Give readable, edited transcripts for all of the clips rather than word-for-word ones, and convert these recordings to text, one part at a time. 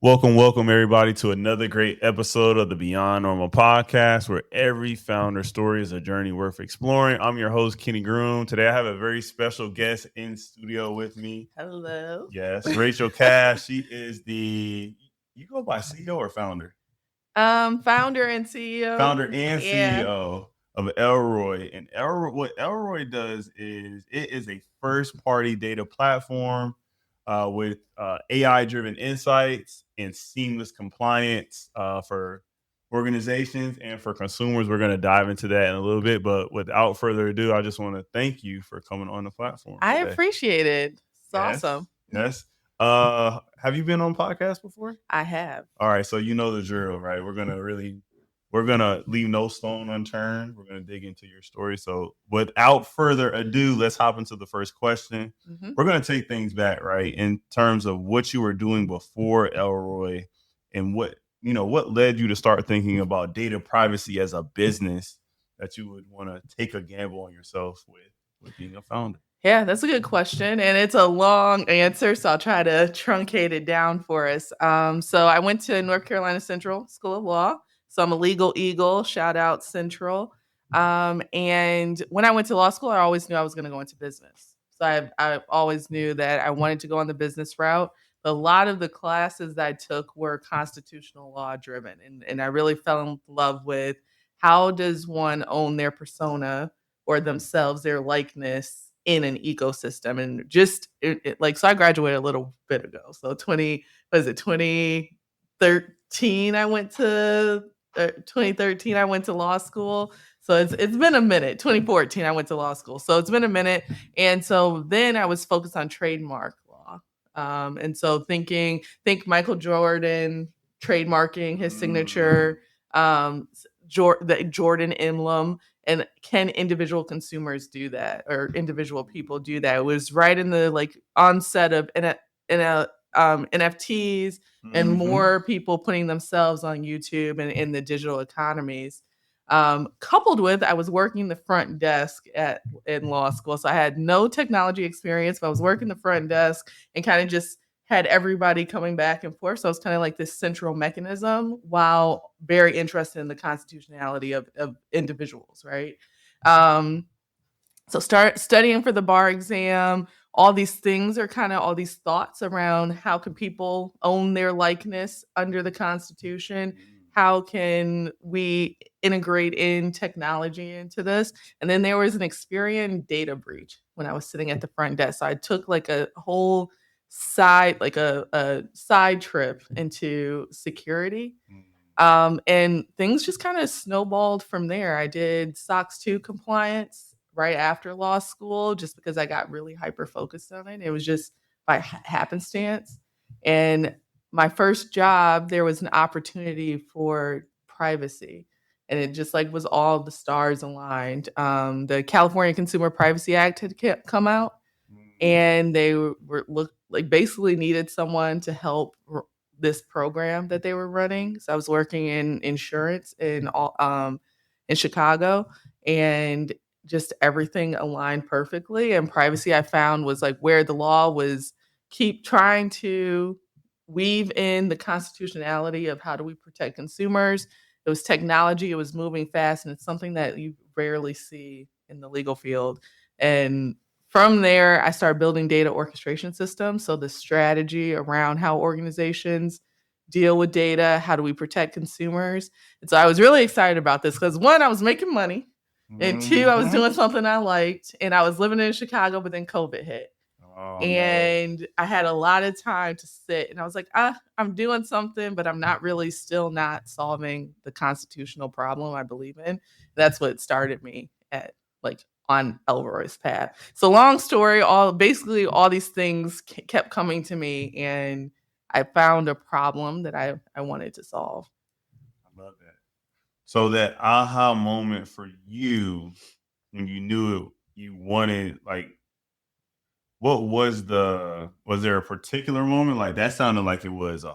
Welcome, everybody, to another great episode of the Beyond Normal podcast, where every founder story is a journey worth exploring. I'm your host, Kenny Groom. Today, I have a very special guest in studio with me. Hello. Yes, Rachel Cash. She is you go by CEO or founder? Founder and CEO. Founder and CEO of Elroi. And what Elroi does is it is a first-party data platform with AI-driven insights and seamless compliance for organizations and for consumers. We're going to dive into that in a little bit, but without further ado, I just want to thank you for coming on the platform I today. appreciate it. It's Yes, awesome. Yes. Have you been on podcasts before? I have. All right, so you know the drill, right? We're gonna leave no stone unturned. We're gonna dig into your story. So without further ado, let's hop into the first question. We're gonna take things back, right, in terms of what you were doing before Elroi and what led you to start thinking about data privacy as a business that you would want to take a gamble on yourself with being a founder. Yeah, that's a good question. And it's a long answer, so I'll try to truncate it down for us. So I went to North Carolina Central School of Law. So I'm a legal eagle. Shout out Central. And when I went to law school, I always knew I was going to go into business. So I always knew that I wanted to go on the business route. But a lot of the classes that I took were constitutional law driven. And I really fell in love with how does one own their persona or themselves, their likeness in an ecosystem. And just so I graduated a little bit ago. So 2013 I went to 2013 I went to law school. So it's been a minute. 2014 I went to law school. So it's been a minute. And so then I was focused on trademark law. And so think Michael Jordan trademarking his signature, the Jordan emblem. And can individual consumers do that, or individual people do that? It was right in the onset of NFTs and more people putting themselves on YouTube and in the digital economies. Coupled with, I was working the front desk in law school, so I had no technology experience, but I was working the front desk and kind of just had everybody coming back and forth. So it's kind of like this central mechanism, while very interested in the constitutionality of individuals, right? So start studying for the bar exam. All these things are kind of all these thoughts around how can people own their likeness under the Constitution? How can we integrate in technology into this? And then there was an Experian data breach when I was sitting at the front desk. So I took a whole side trip into security. And things just kind of snowballed from there. I did SOX 2 compliance right after law school, just because I got really hyper focused on it. It was just by happenstance. And my first job, there was an opportunity for privacy. And it just was all the stars aligned. The California Consumer Privacy Act had come out, and they basically needed someone to help this program that they were running. So I was working in insurance in Chicago, and just everything aligned perfectly. And privacy, I found, was where the law was keep trying to weave in the constitutionality of how do we protect consumers. It was technology, it was moving fast, and it's something that you rarely see in the legal field. And from there, I started building data orchestration systems. So the strategy around how organizations deal with data, how do we protect consumers? And so I was really excited about this because, one, I was making money. And two, I was doing something I liked. And I was living in Chicago, but then COVID hit. And I had a lot of time to sit, and I was like, I'm doing something, but I'm still not solving the constitutional problem I believe in. That's what started me at on Elroy's path. So long story, all these things kept coming to me, and I found a problem that I wanted to solve. I love that. So that aha moment for you, when you knew you wanted, what was there a particular moment? That sounded like it was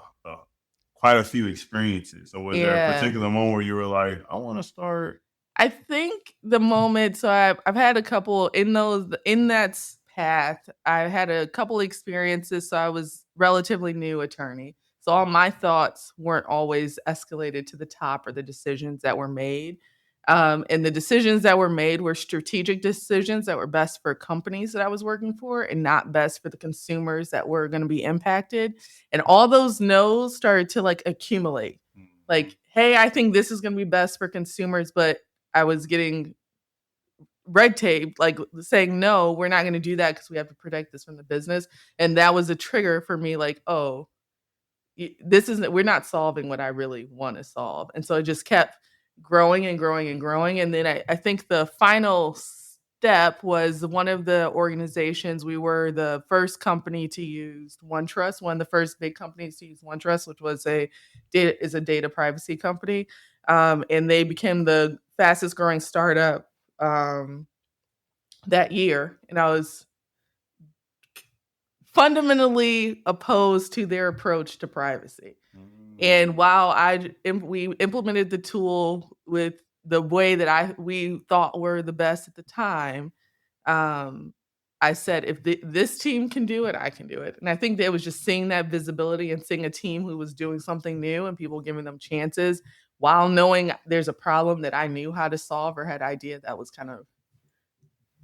quite a few experiences. So was there a particular moment where you were like, I want to start? I think the moment, so I've had a couple in that path. I had a couple experiences. So I was relatively new attorney. So all my thoughts weren't always escalated to the top or the decisions that were made. And the decisions that were made were strategic decisions that were best for companies that I was working for and not best for the consumers that were going to be impacted. And all those no's started to like accumulate. Like, hey, I think this is going to be best for consumers, but I was getting red tape, like saying, no, we're not going to do that because we have to protect this from the business. And that was a trigger for me, like, oh, this isn't, we're not solving what I really want to solve. And so it just kept growing and growing and growing. And then I think the final step was one of the organizations, we were the first company to use OneTrust, one of the first big companies to use OneTrust, which was a data privacy company. And they became the fastest growing startup that year. And I was fundamentally opposed to their approach to privacy. And while we implemented the tool with the way that we thought were the best at the time, I said, if this team can do it, I can do it. And I think that was just seeing that visibility and seeing a team who was doing something new and people giving them chances while knowing there's a problem that I knew how to solve or had idea. That was kind of,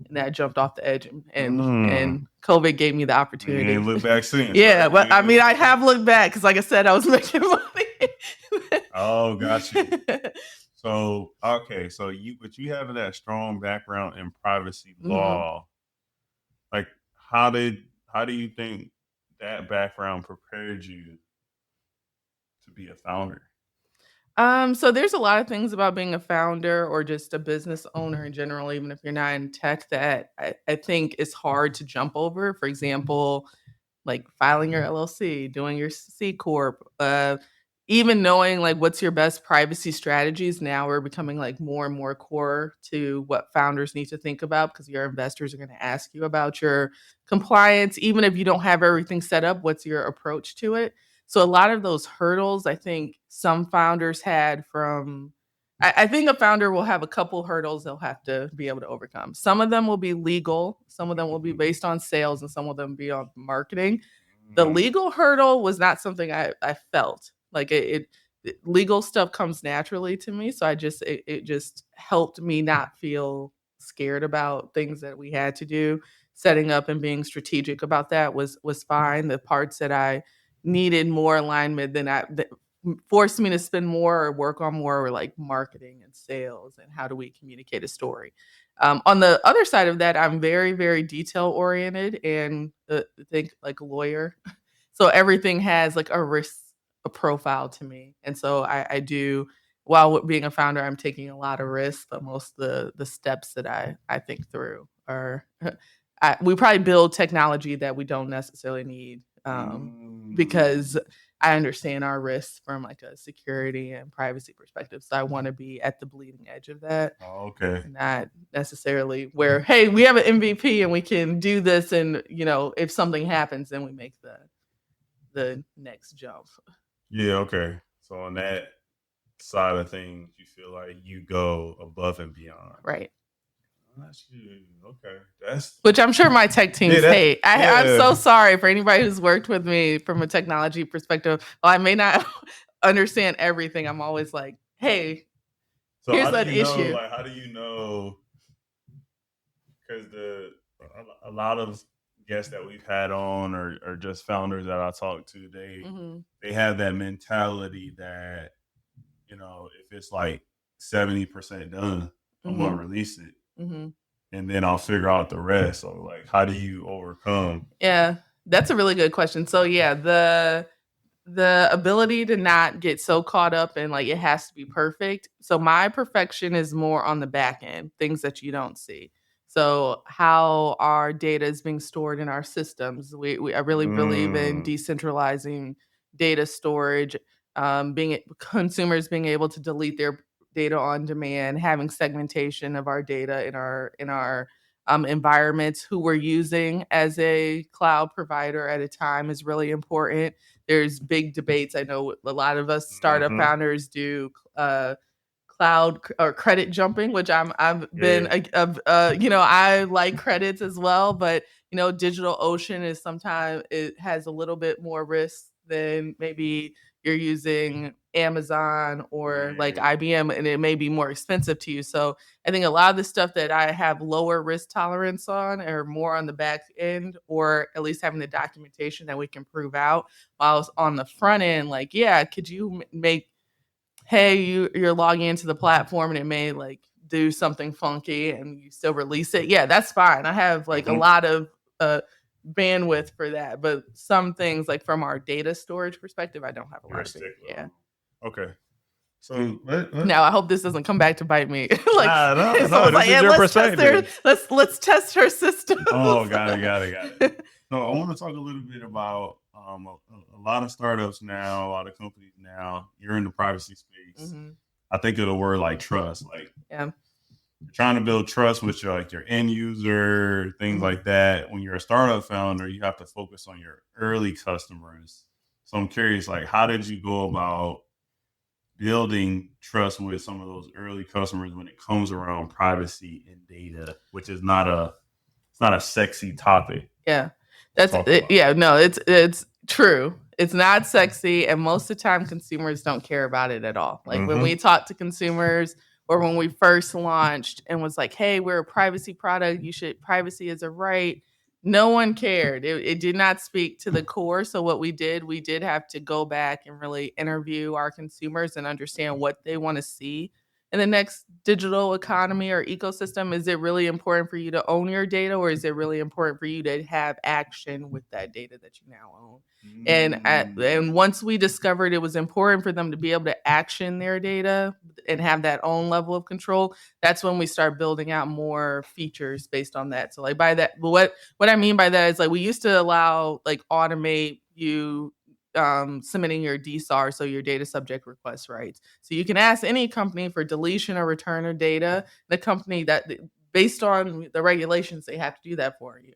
and that jumped off the edge, and COVID gave me the opportunity. You ain't look back since. Yeah, right? but I mean, I have looked back because, like I said, I was making money. Oh, got you. So okay, so you having that strong background in privacy law, like how do you think that background prepared you to be a founder? So there's a lot of things about being a founder or just a business owner in general, even if you're not in tech, that I think is hard to jump over. For example, like filing your LLC, doing your C Corp, even knowing like what's your best privacy strategies now are becoming like more and more core to what founders need to think about, because your investors are going to ask you about your compliance. Even if you don't have everything set up, what's your approach to it? So a lot of those hurdles, I think some founders had from, I think a founder will have a couple hurdles they'll have to be able to overcome. Some of them will be legal, some of them will be based on sales, and some of them be on marketing. The legal hurdle was not something I felt like legal stuff comes naturally to me. So it just helped me not feel scared about things that we had to do. Setting up and being strategic about that was fine. The parts that I needed more alignment that forced me to spend more or work on more were like marketing and sales and how do we communicate a story. On the other side of that, I'm very, very detail oriented and think like a lawyer. So everything has like a risk, a profile to me. And so I do, while being a founder, I'm taking a lot of risks, but most of the steps that I think through are, we probably build technology that we don't necessarily need because I understand our risks from like a security and privacy perspective. So I want to be at the bleeding edge of that. Oh, okay. Not necessarily where, hey, we have an MVP and we can do this. And, you know, if something happens, then we make the next jump. Yeah, okay. So on that side of things, you feel like you go above and beyond. Right. That's good. Okay. That's which I'm sure my tech teams hate. I'm so sorry for anybody who's worked with me from a technology perspective. While I may not understand everything, I'm always like, hey, so here's an issue. Like, how do you know? Because a lot of guests that we've had on or just founders that I talk to, they have that mentality that, you know, if it's like 70% done, I'm going to release it. And then I'll figure out the rest. So like, how do you overcome? Yeah, that's a really good question. So yeah, the ability to not get so caught up in like, it has to be perfect. So my perfection is more on the back end, things that you don't see. So how our data is being stored in our systems. I really believe in decentralizing data storage, consumers being able to delete their data on demand, having segmentation of our data in our environments, who we're using as a cloud provider at a time is really important. There's big debates. I know a lot of us startup founders do cloud or credit jumping, which I've been, you know, I like credits as well, but you know, DigitalOcean is sometimes it has a little bit more risk then maybe you're using Amazon or like IBM, and it may be more expensive to you. So I think a lot of the stuff that I have lower risk tolerance on are more on the back end, or at least having the documentation that we can prove out. While on the front end, like, yeah, could you make, hey, you're logging into the platform and it may like do something funky and you still release it. Yeah, that's fine. I have like a lot of bandwidth for that, but some things like from our data storage perspective, I don't have a lot of it. Yeah. Okay. So now I hope this doesn't come back to bite me. Like, no, this like, is your perspective. Let's test her system. Oh, got it. So I want to talk a little bit about a lot of startups now, a lot of companies now. You're in the privacy space. Mm-hmm. I think of the word like trust, like you're trying to build trust with your end user, things like that. When you're a startup founder, you have to focus on your early customers. So I'm curious, like, how did you go about building trust with some of those early customers when it comes around privacy and data, which is not a sexy topic? Yeah, that's it. Yeah, no, it's true. It's not sexy, and most of the time consumers don't care about it at all. Like when we talk to consumers, or when we first launched and was like, hey, we're a privacy product, privacy is a right. No one cared. It did not speak to the core. So what we did have to go back and really interview our consumers and understand what they want to see in the next digital economy or ecosystem. Is it really important for you to own your data, or is it really important for you to have action with that data that you now own? And once we discovered it was important for them to be able to action their data and have that own level of control, that's when we start building out more features based on that. So like by that, what I mean by that is like we used to allow like automate you submitting your DSAR, so your data subject request rights. So you can ask any company for deletion or return of data. The company that, based on the regulations, they have to do that for you.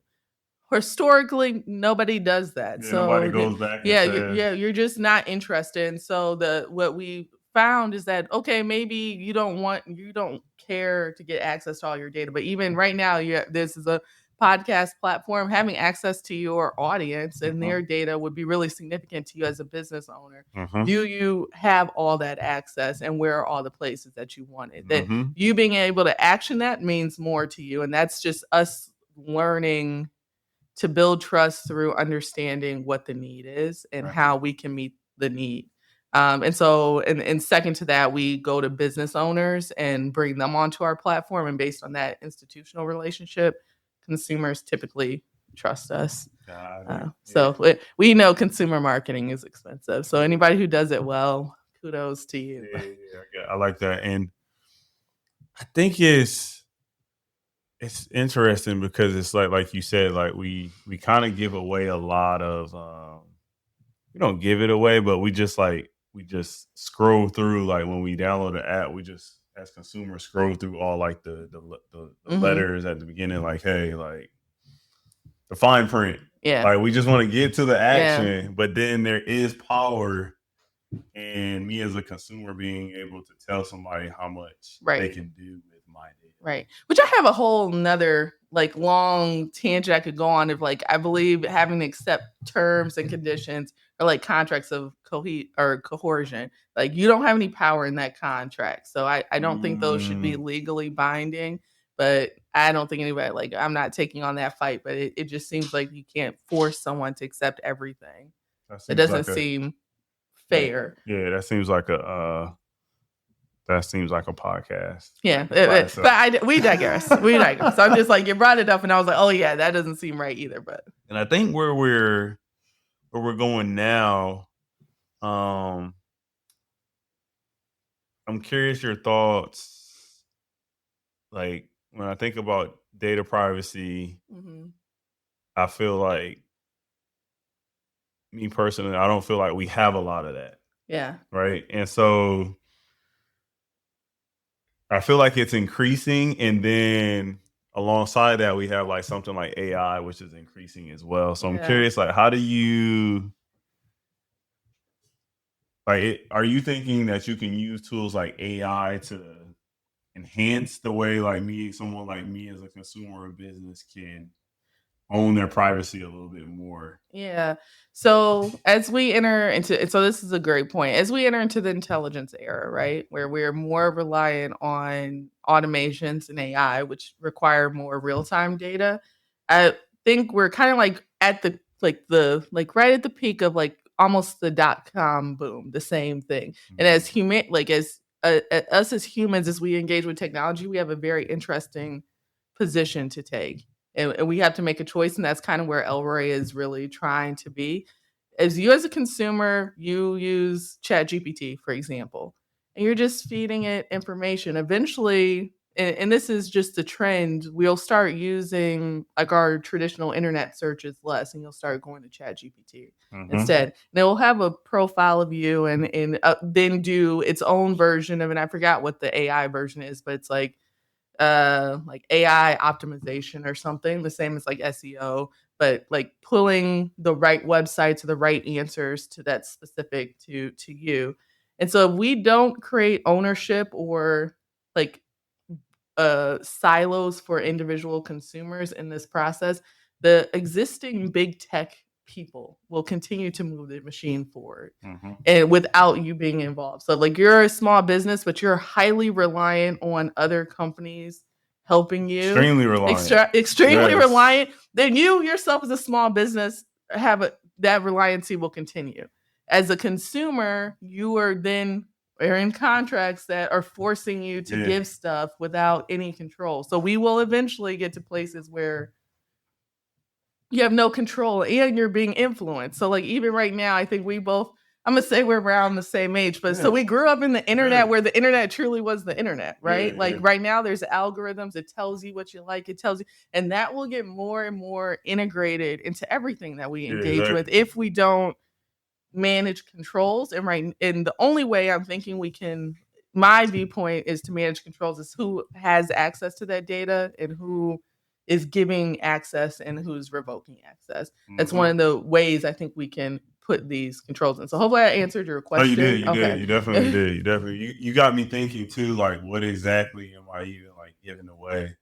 Historically, nobody does that. Yeah, so nobody goes back. You're just not interested. And so what we found is that, okay, maybe you don't care to get access to all your data, but even right now, this is a podcast platform. Having access to your audience and their data would be really significant to you as a business owner. Do you have all that access, and where are all the places that you want it? That you being able to action that means more to you, and that's just us learning to build trust through understanding what the need is and how we can meet the need. And so, and second to that, we go to business owners and bring them onto our platform. And based on that institutional relationship, consumers typically trust us. So we know consumer marketing is expensive. So anybody who does it well, kudos to you. Yeah, I like that. And I think it's interesting because it's like you said, like we kind of give away a lot of we don't give it away, but we just scroll through, like when we download the app, we just as consumers scroll through all like the letters at the beginning, like, hey, like the fine print. Yeah. Like we just want to get to the action, but then there is power in me as a consumer being able to tell somebody how much they can do with my data. Right. Which I have a whole nother like long tangent I could go on of, like, I believe having to accept terms and conditions or like contracts of coercion. Like you don't have any power in that contract. So I don't think those should be legally binding, but I don't think anybody, like, I'm not taking on that fight, but it just seems like you can't force someone to accept everything. It doesn't seem fair. Yeah, that seems like a podcast. Yeah, but we digress. So I'm just like, you brought it up, and I was like, oh yeah, that doesn't seem right either. But and I think where we're going now, I'm curious your thoughts. Like when I think about data privacy, I feel like, me personally, I don't feel like we have a lot of that. Yeah. Right. And so I feel like it's increasing, and then alongside that, we have like something like AI, which is increasing as well. So I'm curious, like, how do you, like, are you thinking that you can use tools like AI to enhance the way, like, someone like me as a consumer or business can own their privacy a little bit more. Yeah. So as we enter into, so this is a great point. As we enter into the intelligence era, right, where we're more reliant on automations and AI, which require more real time data, I think we're kind of like at the right at the peak of like almost the .com boom, the same thing. And as human, like as us as humans, as we engage with technology, we have a very interesting position to take, and we have to make a choice, and that's kind of where Elroy is really trying to be. As you as a consumer, you use ChatGPT, for example, and you're just feeding it information. Eventually, and this is just the trend, we'll start using like our traditional internet searches less, and you'll start going to ChatGPT instead. And it will have a profile of you, and then do its own version of it. I forgot what the AI version is, but it's like AI optimization or something, the same as like SEO, but like pulling the right websites or the right answers to that specific to you. And so if we don't create ownership or like silos for individual consumers in this process, the existing big tech people will continue to move the machine forward, and without you being involved. So like you're a small business, but you're highly reliant on other companies helping you. Extremely reliant. Extremely reliant. Then you yourself as a small business that reliancy will continue. As a consumer, you are in contracts that are forcing you to give stuff without any control. So we will eventually get to places where you have no control and you're being influenced. So like even right now, I think we both, I'm gonna say we're around the same age, but so we grew up in the internet where the internet truly was the internet, right? Right now there's algorithms, it tells you what you like, it tells you, and that will get more and more integrated into everything that we engage with if we don't manage controls. And the only way I'm thinking we can, my viewpoint is to manage controls is who has access to that data and who is giving access and who's revoking access. That's one of the ways I think we can put these controls in. So hopefully I answered your question. Oh, you did. You did. You definitely did. You definitely. You got me thinking too. Like, what exactly am I even like giving away?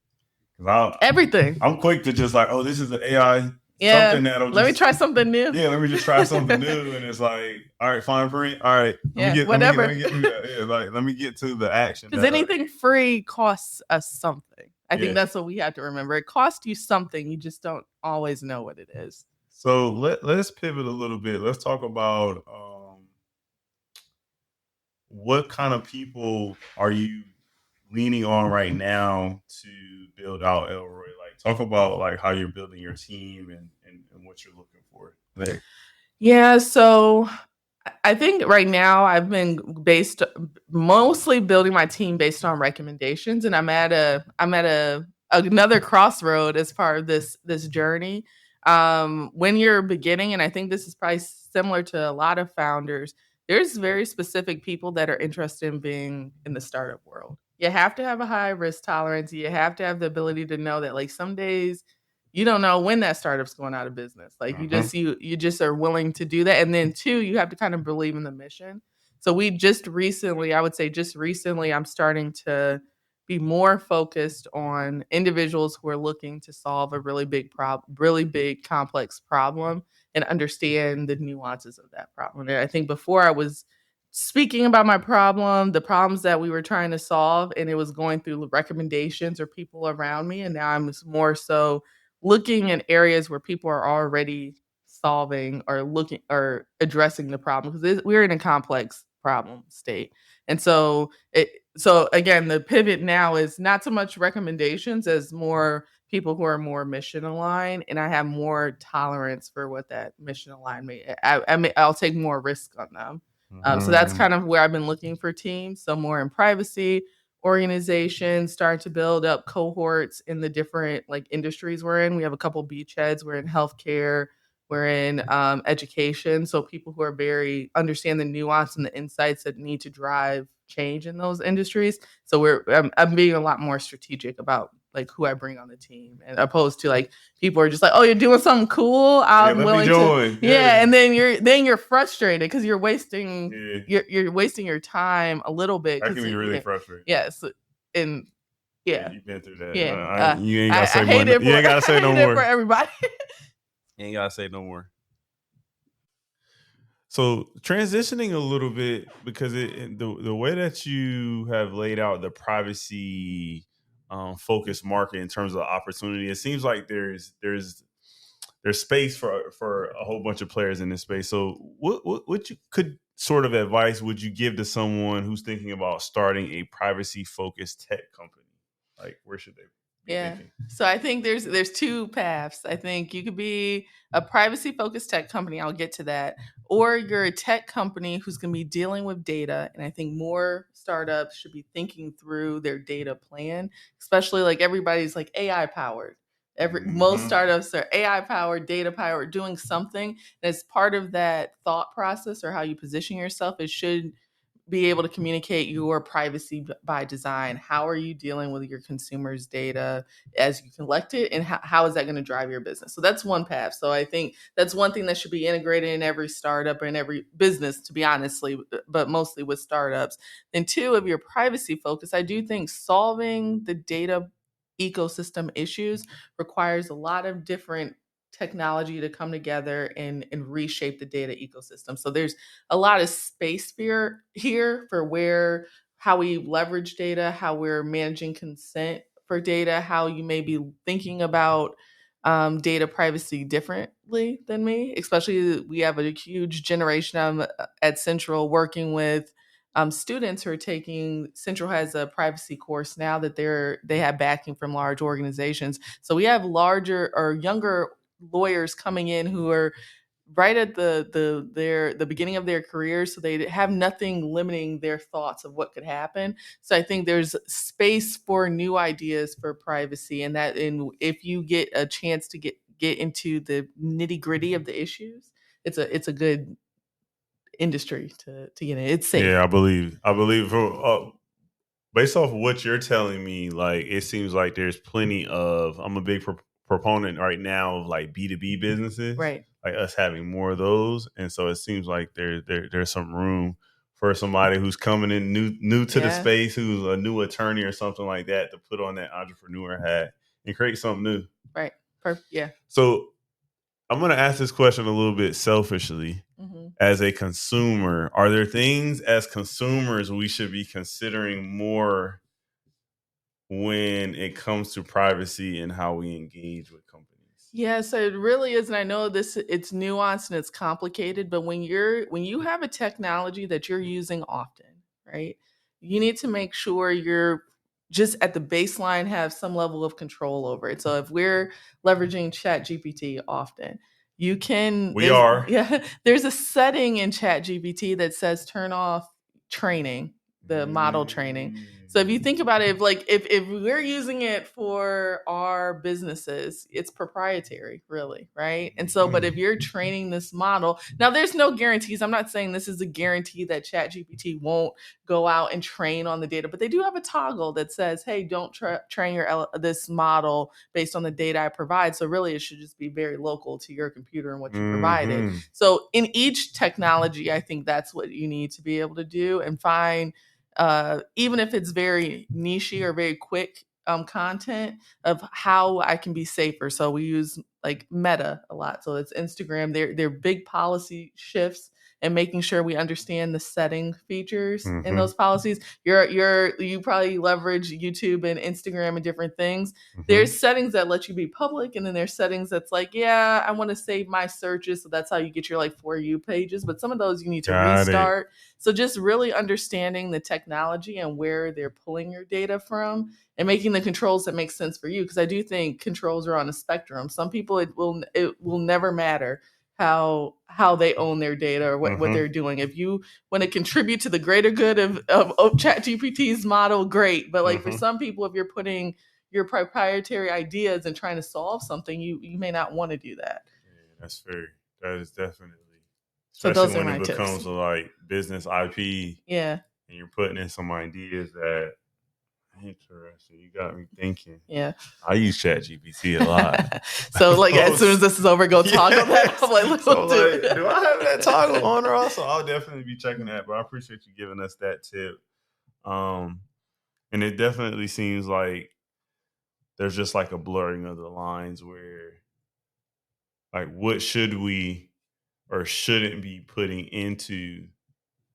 Everything. I'm quick to just like, oh, this is an AI. Yeah. Something that'll let me try something new. Yeah, let me just try something new, and it's like, all right, fine print. All right, whatever. Let me get through that. Yeah, like let me get to the action. Because anything free costs us something. I think that's what we have to remember. It costs you something. You just don't always know what it is. So let's pivot a little bit. Let's talk about what kind of people are you leaning on right now to build out Elroi? Like, talk about like how you're building your team and what you're looking for there. Yeah, so I think right now I've been mostly building my team based on recommendations, and I'm at another crossroad as part of this journey. When you're beginning, and I think this is probably similar to a lot of founders, there's very specific people that are interested in being in the startup world. You have to have a high risk tolerance. You have to have the ability to know that like some days you don't know when that startup's going out of business. Like you just are willing to do that. And then two, you have to kind of believe in the mission. So I would say just recently, I'm starting to be more focused on individuals who are looking to solve a really big complex problem and understand the nuances of that problem. And I think before I was speaking about my problem, the problems that we were trying to solve, and it was going through recommendations or people around me. And now I'm more so looking at areas where people are already solving or addressing the problem, because we're in a complex problem state. And so again, the pivot now is not so much recommendations as more people who are more mission aligned, and I have more tolerance for what that mission alignment. I'll take more risk on them. So that's kind of where I've been looking for teams. So more in privacy, organizations, starting to build up cohorts in the different like industries we're in. We have a couple beachheads. We're in healthcare, we're in education. So people who are understand the nuance and the insights that need to drive change in those industries. So I'm being a lot more strategic about like who I bring on the team, and opposed to like people are just like, oh, you're doing something cool, I'm willing to. Yeah, and then you're frustrated because you're wasting you're wasting your time a little bit. That can be really frustrating. Yes, and Yeah. You've been through that. Yeah. You ain't gotta say I more. hate it You ain't gotta say no more. for everybody. You ain't gotta say no more. So transitioning a little bit, because the way that you have laid out the privacy focused market in terms of opportunity, it seems like there's space for a whole bunch of players in this space. So what you could sort of advice would you give to someone who's thinking about starting a privacy focused tech company? Like, where should they be thinking? So I think there's two paths. I think you could be a privacy focused tech company. I'll get to that. Or you're a tech company who's going to be dealing with data. And I think more startups should be thinking through their data plan, especially like everybody's like AI powered. Most startups are AI powered, data powered, doing something. As part of that thought process or how you position yourself, it should be able to communicate your privacy by design. How are you dealing with your consumers' data as you collect it, and how is that going to drive your business? So that's one path. So I think that's one thing that should be integrated in every startup or in every business, to be honestly, but mostly with startups. Then two, of your privacy focus, I do think solving the data ecosystem issues requires a lot of different technology to come together and reshape the data ecosystem. So there's a lot of space here for how we leverage data, how we're managing consent for data, how you may be thinking about data privacy differently than me. Especially, we have a huge generation at Central working with students who are taking. Central has a privacy course now that they have backing from large organizations. So we have larger or younger lawyers coming in who are right at the beginning of their careers, so they have nothing limiting their thoughts of what could happen. So I think there's space for new ideas for privacy, and if you get a chance to get into the nitty gritty of the issues, it's a good industry to get in. It's safe. Yeah, I believe based off of what you're telling me, like, it seems like there's plenty of. I'm a big proponent right now of like B2B businesses, Right. like us having more of those, and so it seems like there's some room for somebody who's coming in new to the space, who's a new attorney or something like that, to put on that entrepreneur hat and create something new. Right. Perfect. Yeah. So I'm going to ask this question a little bit selfishly. Mm-hmm. As a consumer, are there things as consumers we should be considering more when it comes to privacy and how we engage with companies? Yeah, so it really is, and I know it's nuanced and it's complicated, but when you have a technology that you're using often, right? You need to make sure you're just at the baseline have some level of control over it. So if we're leveraging ChatGPT often, there's a setting in ChatGPT that says turn off training, the model training. So if you think about it, if we're using it for our businesses, it's proprietary, really, right? And so, but if you're training this model, now there's no guarantees. I'm not saying this is a guarantee that ChatGPT won't go out and train on the data, but they do have a toggle that says, hey, don't train this model based on the data I provide. So really, it should just be very local to your computer and what you provided. So in each technology, I think that's what you need to be able to do and find. Even if it's very niche or very quick content, of how I can be safer. So we use like Meta a lot. So it's Instagram. They're big policy shifts and making sure we understand the setting features in those policies. You probably leverage YouTube and Instagram and different things. There's settings that let you be public, and then there's settings that's like, yeah, I want to save my searches. So that's how you get your like For You pages. But some of those you need to restart. So just really understanding the technology and where they're pulling your data from and making the controls that make sense for you. Because I do think controls are on a spectrum. Some people it will never matter how they own their data or what they're doing. If you want to contribute to the greater good of ChatGPT's model, great. But like for some people, if you're putting your proprietary ideas and trying to solve something, you may not want to do that. Yeah, that's fair. That is definitely. Especially when it becomes tips. Like business IP. Yeah. And you're putting in some ideas that interesting. You got me thinking. Yeah. I use ChatGPT a lot. So like as soon as this is over, go toggle that. I'm like, do I have that toggle on or also? I'll definitely be checking that. But I appreciate you giving us that tip. And it definitely seems like there's just like a blurring of the lines where like what should we or shouldn't be putting into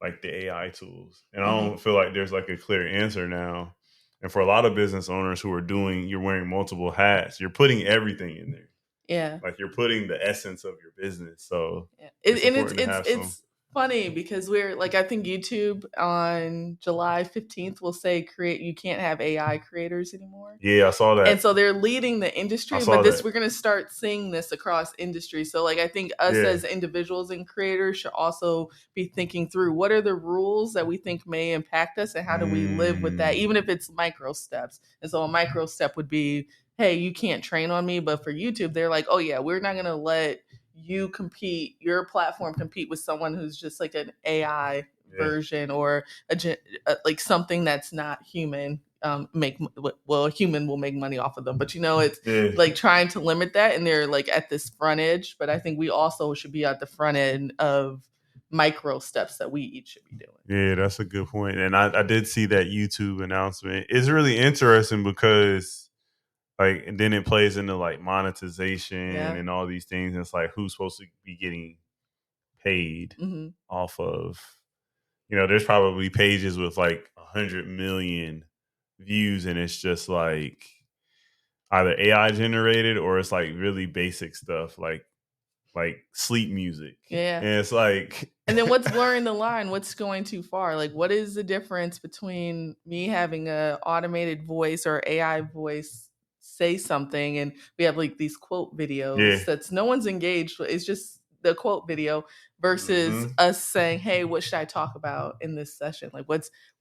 like the AI tools. And I don't feel like there's like a clear answer now. And for a lot of business owners who are you're wearing multiple hats, you're putting everything in there. Yeah. Like you're putting the essence of your business. So Yeah. it's And important to have some. it's funny because we're like, I think YouTube on July 15th will say you can't have AI creators anymore. Yeah, I saw that. And so they're leading the industry, but we're going to start seeing this across industry. So like, I think us as individuals and creators should also be thinking through what are the rules that we think may impact us and how do we live with that, even if it's micro steps. And so a micro step would be, hey, you can't train on me. But for YouTube, they're like, oh yeah, we're not going to let your platform compete with someone who's just like an AI version or like something that's not human. A human will make money off of them, but it's like trying to limit that, and they're like at this front edge. But I think we also should be at the front end of micro steps that we each should be doing. Yeah, that's a good point. And I did see that YouTube announcement. It's really interesting because like, and then it plays into like monetization and all these things. And it's like, who's supposed to be getting paid off of, there's probably pages with like 100 million views, and it's just like either AI generated or it's like really basic stuff like sleep music. Yeah. And it's like, and then what's blurring the line? What's going too far? Like, what is the difference between me having a automated voice or AI voice say something, and we have like these quote videos that's no one's engaged with. It's just the quote video versus us saying, hey, what should I talk about in this session? Like,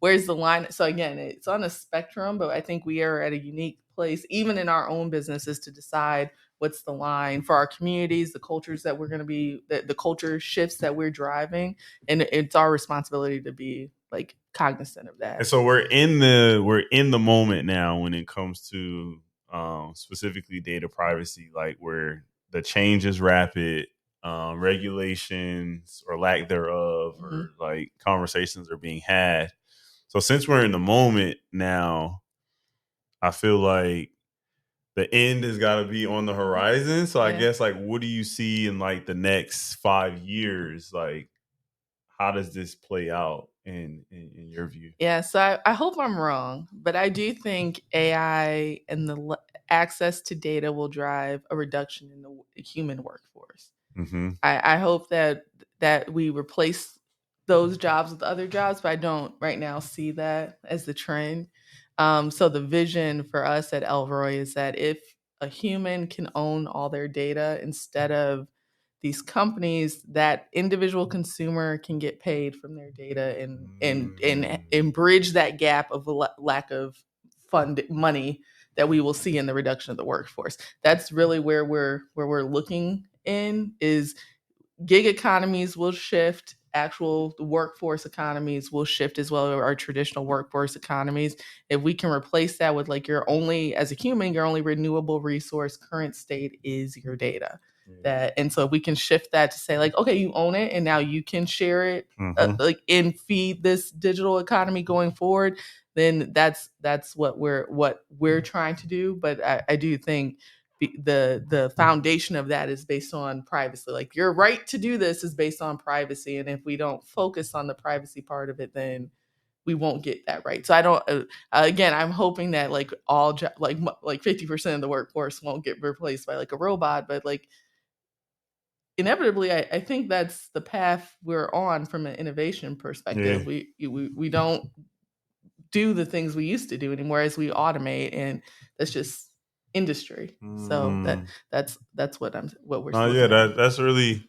where's the line? So again, it's on a spectrum, but I think we are at a unique place, even in our own businesses, to decide what's the line for our communities, the cultures that we're going to be, the culture shifts that we're driving. And it's our responsibility to be like cognizant of that. And so we're in the moment now when it comes to specifically data privacy, like where the change is rapid, regulations or lack thereof, or like conversations are being had. So since we're in the moment now, I feel like the end has got to be on the horizon. So I guess like, what do you see in like the next 5 years? Like, how does this play out in your view? Yeah, so I hope I'm wrong, but I do think AI and the access to data will drive a reduction in the human workforce. I hope that we replace those jobs with other jobs, but I don't right now see that as the trend. So the vision for us at Elroi is that if a human can own all their data instead of these companies, that individual consumer can get paid from their data and bridge that gap of lack of money that we will see in the reduction of the workforce. That's really where we're looking in, is gig economies will shift, actual workforce economies will shift as well, our traditional workforce economies. If we can replace that with like, as a human, your only renewable resource current state is your data. And so we can shift that to say like, okay, you own it and now you can share it like and feed this digital economy going forward. Then that's what we're trying to do. But I do think the foundation of that is based on privacy. Like, your right to do this is based on privacy, and if we don't focus on the privacy part of it, then we won't get that right. So I don't. Again, I'm hoping that like all like 50% of the workforce won't get replaced by like a robot, but like inevitably, I think that's the path we're on from an innovation perspective. We don't do the things we used to do anymore as we automate, and that's just industry. So that's what we're that's really,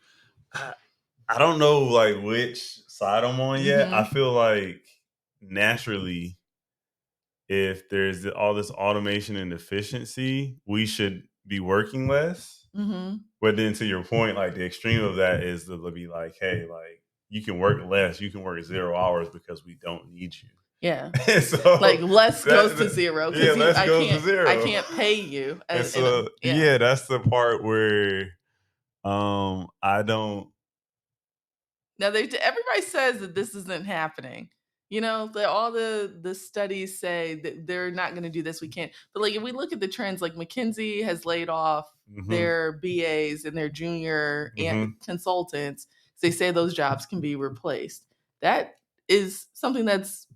I don't know like which side I'm on yet. I feel like naturally, if there's all this automation and efficiency, we should be working less. But then to your point, like the extreme of that is to be like, hey, like you can work less, you can work 0 hours because we don't need you. Yeah. So like less goes to zero. Yeah, less goes to zero. I can't pay you. And so that's the part where I don't. Now everybody says that this isn't happening. all the studies say that they're not going to do this. We can't. But like if we look at the trends, like McKinsey has laid off their BAs and their junior consultants. They say those jobs can be replaced. That is something that's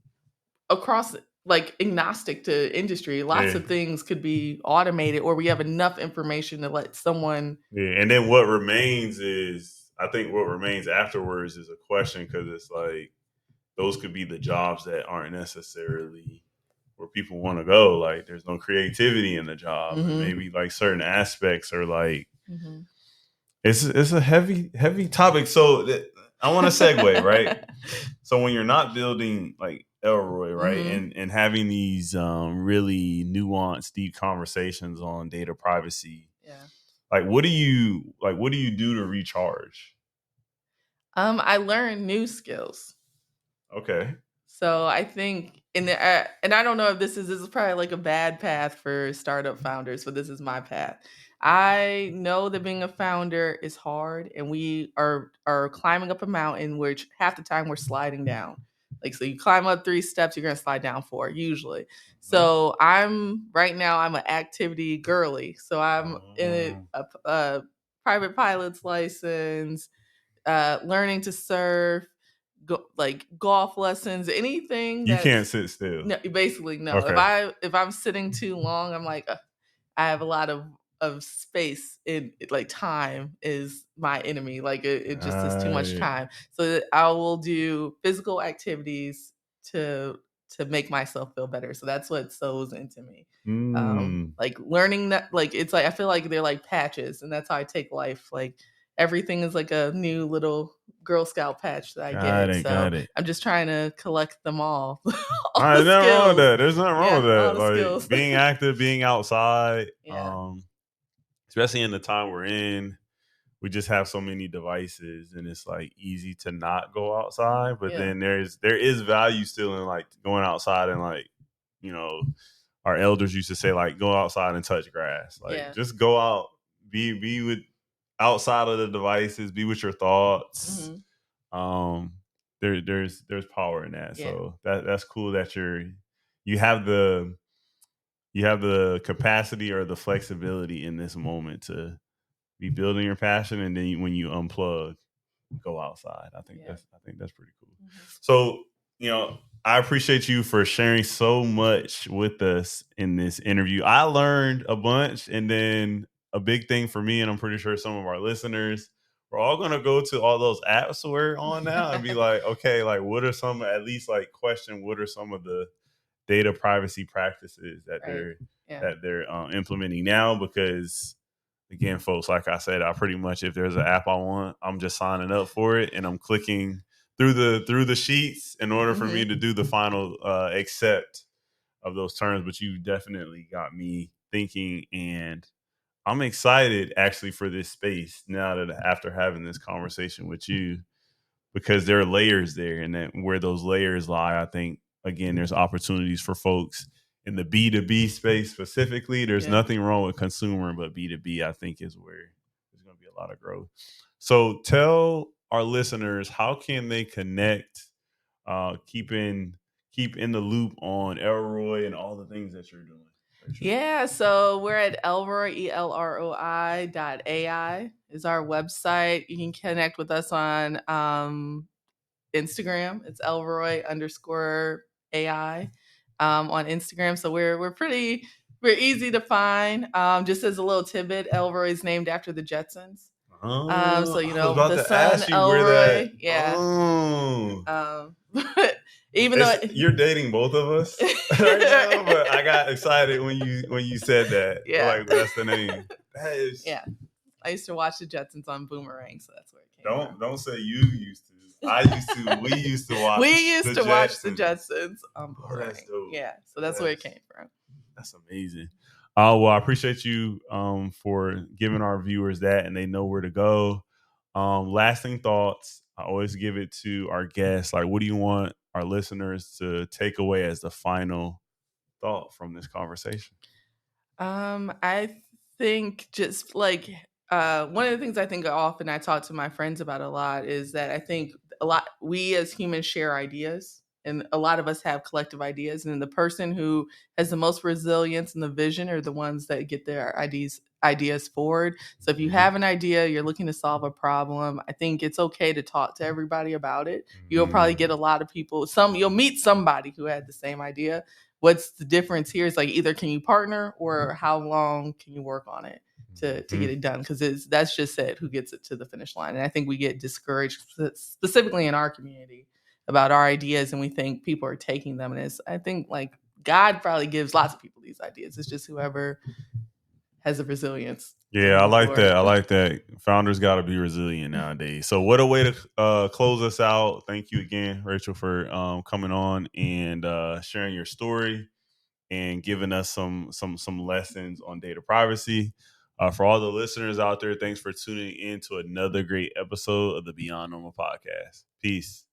across, like, agnostic to industry. Lots of things could be automated, or we have enough information to let someone. Yeah, and then what remains is, I think what remains afterwards is a question, because it's like those could be the jobs that aren't necessarily where people want to go. Like there's no creativity in the job, and maybe like certain aspects are like it's a heavy topic. So I want to segue, right? So when you're not building like Elroi, right, and having these really nuanced, deep conversations on data privacy, like what do you do to recharge? I learned new skills. Okay. So I think and I don't know if this is probably like a bad path for startup founders, but this is my path. I know that being a founder is hard, and we are climbing up a mountain, which half the time we're sliding down. Like, so you climb up 3 steps, you're going to slide down 4 usually. So I'm an activity girly. So I'm in a private pilot's license, learning to surf, like golf lessons, anything. You can't sit still. No, basically no. Okay. If I'm sitting too long, I'm like, I have a lot of space in, like, time is my enemy. Like it just is too much time. So I will do physical activities to make myself feel better. So that's what sews into me. Like learning that, like, it's like I feel like they're like patches, and that's how I take life. Like everything is like a new little Girl Scout patch that I get. Got it. I'm just trying to collect them all. There's nothing wrong with that. There's nothing wrong with that. Like skills. Being active, being outside, especially in the time we're in, we just have so many devices, and it's like easy to not go outside. But then there is value still in like going outside, and like, our elders used to say, like, go outside and touch grass. Like just go out, be with outside of the devices, be with your thoughts. There's power in that. So that's cool that you have the capacity or the flexibility in this moment to be building your passion, and then when you unplug, go outside. I think that's pretty cool. So, I appreciate you for sharing so much with us in this interview. I learned a bunch, and then a big thing for me, and I'm pretty sure some of our listeners, we're all going to go to all those apps we're on now and be like, okay, like what are some, at least like question, what are some of the data privacy practices that they're implementing now? Because again, folks, like I said, I pretty much, if there's an app I want, I'm just signing up for it, and I'm clicking through the sheets in order for me to do the final accept of those terms. But you definitely got me thinking, and I'm excited actually for this space now that after having this conversation with you, because there are layers there, and then where those layers lie, I think, again, there's opportunities for folks in the B2B space specifically. There's nothing wrong with consumer, but B2B, I think, is where there's going to be a lot of growth. So tell our listeners, how can they connect, keep in the loop on Elroi and all the things that you're doing? Yeah, so we're at Elroi, ELROI.ai is our website. You can connect with us on Instagram. It's Elroi_AI on Instagram. So we're easy to find. Just as a little tidbit, Elroi is named after the Jetsons. So I was about the to son ask you Elroi, even though you're dating both of us right now, but I got excited when you said that. Like, that's the name. That is. I used to watch the Jetsons on Boomerang, so that's where it came from. Don't say you used to. I used to. We used to watch. Watch the Jetsons on Boomerang. That's dope. So that's where it came from. That's amazing. Well, I appreciate you for giving our viewers that, and they know where to go. Lasting thoughts. I always give it to our guests. Like, what do you want our listeners to take away as the final thought from this conversation? I think just like one of the things I think often I talk to my friends about a lot is that I think we as humans share ideas, and a lot of us have collective ideas, and the person who has the most resilience and the vision are the ones that get their ideas forward. So if you have an idea, you're looking to solve a problem, I think it's okay to talk to everybody about it. You'll probably get a lot of people, you'll meet somebody who had the same idea. What's the difference here is like either can you partner or how long can you work on it to get it done, because that's just it, who gets it to the finish line. And I think we get discouraged specifically in our community about our ideas, and we think people are taking them, and I think like God probably gives lots of people these ideas. It's just whoever has the resilience. Yeah, I like that. I like that. Founders got to be resilient nowadays. So what a way to close us out. Thank you again, Rachel, for coming on and sharing your story and giving us some lessons on data privacy. For all the listeners out there, thanks for tuning in to another great episode of the Beyond Normal podcast. Peace.